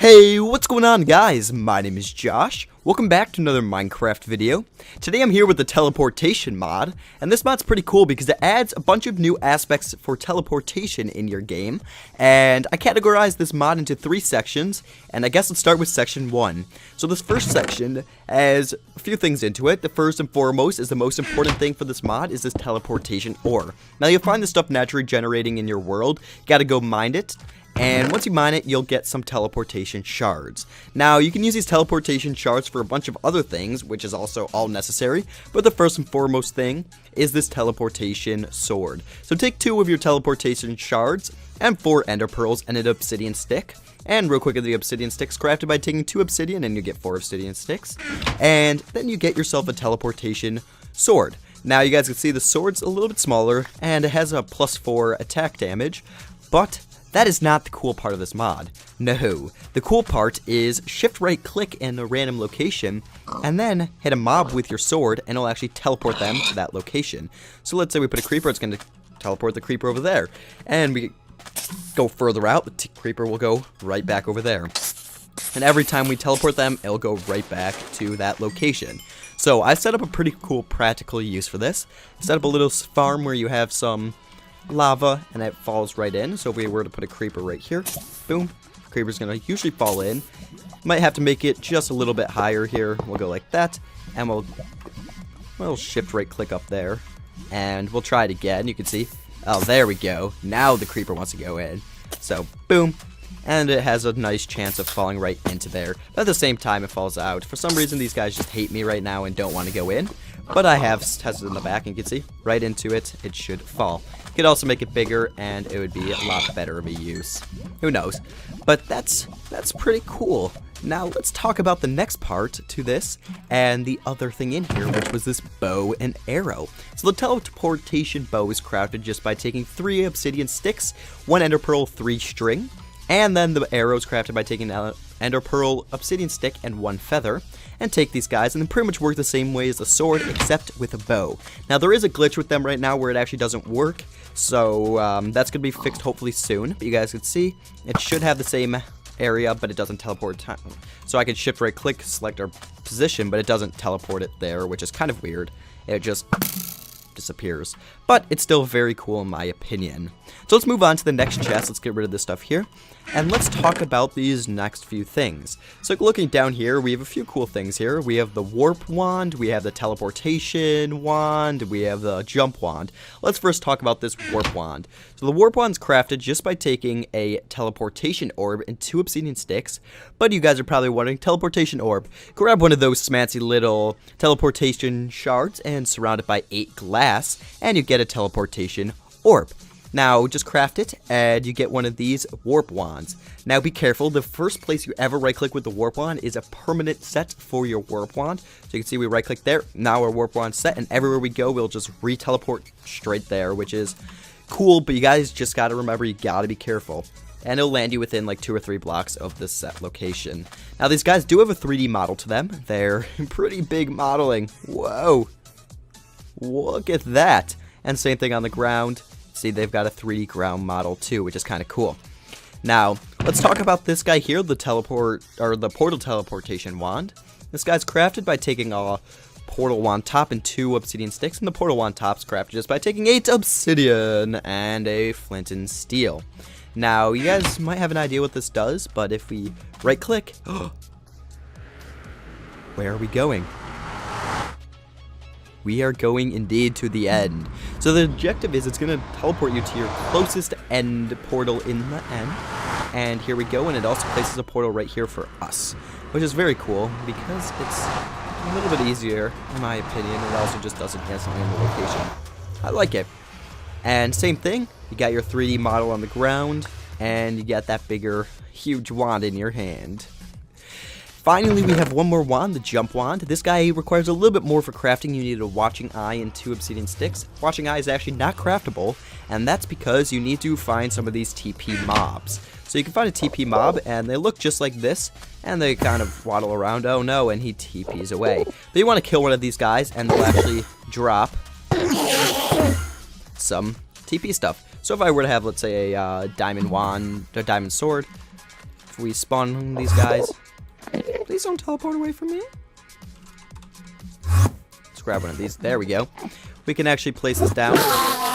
Hey, what's going on, guys? My name is Josh. Welcome back to another Minecraft video. Today I'm here with the Teleportation mod, and this mod's pretty cool because it adds a bunch of new aspects for teleportation in your game, and I categorized this mod into 3 sections, and I guess let's start with section 1. So this first section has a few things into it. The first and foremost is the most important thing for this mod is this teleportation ore. Now you'll find this stuff naturally generating in your world. You gotta go mine it. And once you mine it, you'll get some teleportation shards. Now, you can use these teleportation shards for a bunch of other things, which is also all necessary, but the first and foremost thing is this teleportation sword. So take 2 of your teleportation shards and 4 ender pearls and an obsidian stick. And real quick, the obsidian stick's crafted by taking 2 obsidian and you get 4 obsidian sticks. And then you get yourself a teleportation sword. Now, you guys can see the sword's a little bit smaller and it has a +4 attack damage, but that is not the cool part of this mod. No, the cool part is shift right click in a random location and then hit a mob with your sword and it'll actually teleport them to that location. So let's say we put a creeper, it's going to teleport the creeper over there. And we go further out, the creeper will go right back over there. And every time we teleport them, it'll go right back to that location. So I set up a pretty cool practical use for this. I set up a little farm where you have some lava and it falls right in. So if we were to put a creeper right here, boom, creeper's gonna usually fall in. Might have to make it just a little bit higher here. We'll go like that, and we'll shift right click up there, and we'll try it again. You can see, oh, there we go. Now the creeper wants to go in. So boom, and it has a nice chance of falling right into there. But at the same time, it falls out. For some reason, these guys just hate me right now and don't want to go in. But I have tested in the back, and you can see right into it, it should fall. You could also make it bigger, and it would be a lot better of a use. Who knows? But that's pretty cool. Now let's talk about the next part to this, and the other thing in here, which was this bow and arrow. So the teleportation bow is crafted just by taking 3 obsidian sticks, 1 ender pearl, 3 string, and then the arrow is crafted by taking an ender pearl, obsidian stick, and 1 feather. And take these guys and then pretty much work the same way as the sword, except with a bow. Now there is a glitch with them right now where it actually doesn't work, so that's going to be fixed hopefully soon. But you guys can see, it should have the same area, but it doesn't teleport time. So I can shift right click, select our position, but it doesn't teleport it there, which is kind of weird. It just disappears. But it's still very cool in my opinion. So let's move on to the next chest. Let's get rid of this stuff here. And let's talk about these next few things. So looking down here, we have a few cool things here. We have the warp wand, we have the teleportation wand, we have the jump wand. Let's first talk about this warp wand. So the warp wand's crafted just by taking a teleportation orb and 2 obsidian sticks. But you guys are probably wondering, teleportation orb. Grab one of those smancy little teleportation shards and surround it by 8 glass, and you get a teleportation orb. Now, just craft it, and you get one of these warp wands. Now, be careful. The first place you ever right-click with the warp wand is a permanent set for your warp wand. So you can see we right-click there. Now our warp wand's set, and everywhere we go, we'll just re-teleport straight there, which is cool. But you guys just got to remember, you got to be careful. And it'll land you within like 2 or 3 blocks of this set location. Now, these guys do have a 3D model to them. They're pretty big modeling. Whoa. Look at that. And same thing on the ground. See, they've got a 3D ground model too, which is kind of cool. Now, let's talk about this guy here, the portal teleportation wand. This guy's crafted by taking a portal wand top and 2 obsidian sticks, and the portal wand top's crafted just by taking 8 obsidian and a flint and steel. Now, you guys might have an idea what this does, but if we right click, where are we going? We are going indeed to the end. So the objective is it's going to teleport you to your closest end portal in the end. And here we go, and it also places a portal right here for us, which is very cool because it's a little bit easier, in my opinion. It also just doesn't cancel in the location. I like it. And same thing, you got your 3D model on the ground, and you got that bigger, huge wand in your hand. Finally, we have one more wand, the jump wand. This guy requires a little bit more for crafting. You need a watching eye and 2 obsidian sticks. Watching eye is actually not craftable, and that's because you need to find some of these TP mobs. So you can find a TP mob, and they look just like this, and they kind of waddle around. Oh no, and he TPs away. But you want to kill one of these guys, and they'll actually drop some TP stuff. So if I were to have, let's say, a diamond wand, a diamond sword, if we spawn these guys, please don't teleport away from me. Let's grab one of these. There we go. We can actually place this down.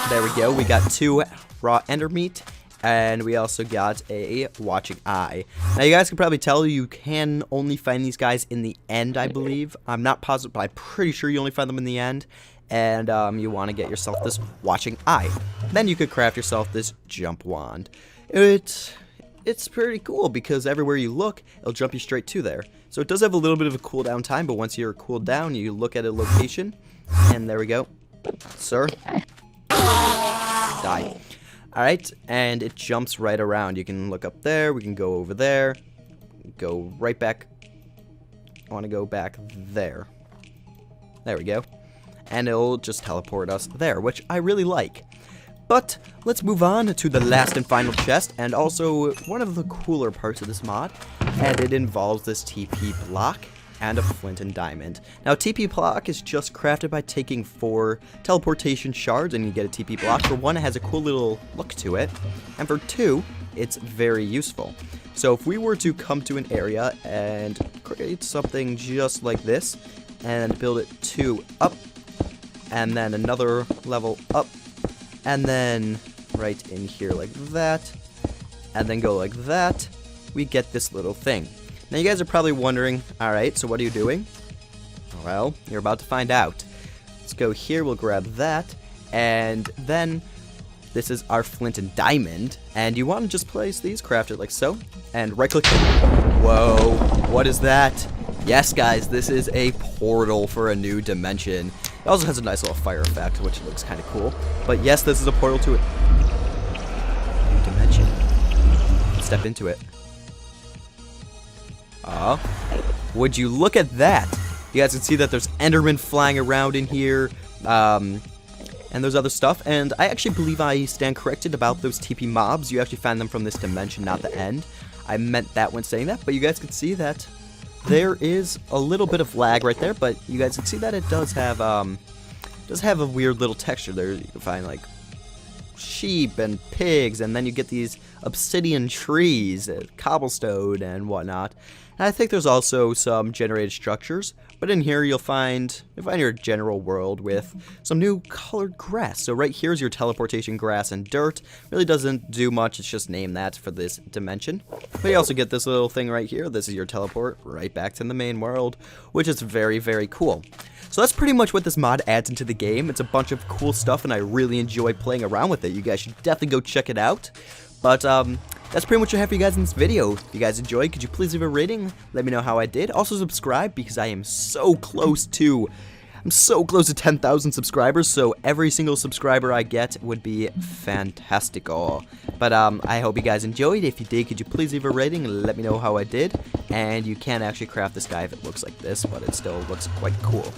There we go. We got 2 raw ender meat. And we also got a watching eye. Now you guys can probably tell you can only find these guys in the end, I believe. I'm not positive, but I'm pretty sure you only find them in the end. And you want to get yourself this watching eye. Then you could craft yourself this jump wand. It's pretty cool because everywhere you look, it'll jump you straight to there. So it does have a little bit of a cooldown time, but once you're cooled down, you look at a location. And there we go. Sir. Die. Alright, and it jumps right around. You can look up there, we can go over there, go right back. I want to go back there. There we go. And it'll just teleport us there, which I really like. But let's move on to the last and final chest, and also one of the cooler parts of this mod, and it involves this TP block and a flint and diamond. Now, TP block is just crafted by taking 4 teleportation shards, and you get a TP block. For 1, it has a cool little look to it, and for 2, it's very useful. So if we were to come to an area and create something just like this, and build it 2 up, and then another level up, and then right in here like that, and then go like that, we get this little thing. Now you guys are probably wondering, alright, so what are you doing? Well, you're about to find out. Let's go here, we'll grab that, and then this is our flint and diamond, and you want to just place these, craft it like so, and right click. Whoa, what is that? Yes guys, this is a portal for a new dimension. It also has a nice little fire effect, which looks kind of cool. But yes, this is a portal to a new dimension. Let's step into it. Would you look at that? You guys can see that there's Endermen flying around in here, and there's other stuff, and I actually believe I stand corrected about those TP mobs. You actually find them from this dimension, not the end. I meant that when saying that, but you guys can see that there is a little bit of lag right there, but you guys can see that it does have a weird little texture there. You can find like sheep and pigs, and then you get these obsidian trees, cobblestone and whatnot. And I think there's also some generated structures, but in here you'll find your general world with some new colored grass. So right here is your teleportation grass and dirt. Really doesn't do much, it's just named that for this dimension. But you also get this little thing right here. This is your teleport right back to the main world, which is very, very cool. So that's pretty much what this mod adds into the game. It's a bunch of cool stuff, and I really enjoy playing around with it. You guys should definitely go check it out. But that's pretty much what I have for you guys in this video. If you guys enjoyed, could you please leave a rating? Let me know how I did. Also subscribe, because I am so close to 10,000 subscribers, so every single subscriber I get would be fantastical. But I hope you guys enjoyed. If you did, could you please leave a rating and let me know how I did? And you can actually craft this guy if it looks like this, but it still looks quite cool.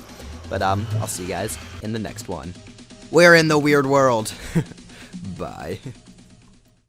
But I'll see you guys in the next one. We're in the weird world. Bye.